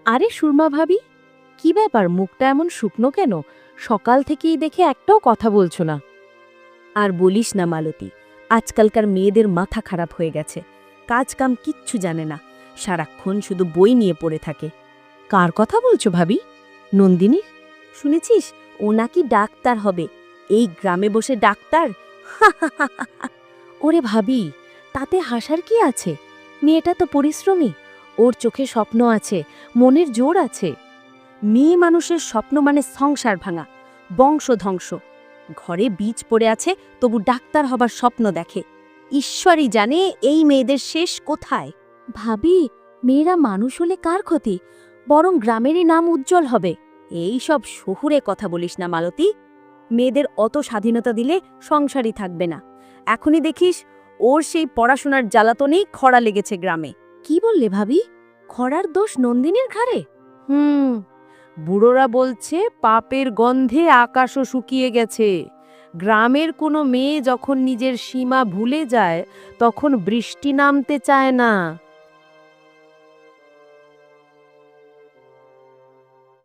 আরে সুরমা ভাবি, কি ব্যাপার, মুখটা এমন শুকনো কেন? সকাল থেকেই দেখে একটাও কথা বলছো না। আর বলিস না মালতী, আজকালকার মেয়েদের মাথা খারাপ হয়ে গেছে। কাজ কাম কিচ্ছু জানে না, সারাক্ষণ শুধু বই নিয়ে পড়ে থাকে। কার কথা বলছো ভাবি? নন্দিনী? শুনেছিস ও নাকি ডাক্তার হবে? এই গ্রামে বসে ডাক্তার। ওরে ভাবি, তাতে হাসার কি আছে? মেয়েটা তো পরিশ্রমী, ওর চোখে স্বপ্ন আছে, মনের জোর আছে। মেয়ে মানুষের স্বপ্ন মানে সংসার ভাঙা, বংশ ধ্বংস। ঘরে বীজ পড়ে আছে, তবু ডাক্তার হবার স্বপ্ন দেখে। ঈশ্বরই জানে এই মেয়েদের শেষ কোথায়। ভাবি, মেয়েরা মানুষ হলে কার ক্ষতি? বরং গ্রামেরই নাম উজ্জ্বল হবে। এই সব শহুরে কথা বলিস না মালতী। মেয়েদের অত স্বাধীনতা দিলে সংসারই থাকবে না। এখনই দেখিস ওর সেই পড়াশোনার জ্বালাতনেই খরা লেগেছে গ্রামে। কি বললে ভাবি? খরার দোষ নন্দিনীর ঘাড়ে? বুড়োরা বলছে পাপের গন্ধে আকাশও শুকিয়ে গেছে। গ্রামের কোনো মেয়ে যখন নিজের সীমা ভুলে যায়, তখন বৃষ্টি নামতে চায় না।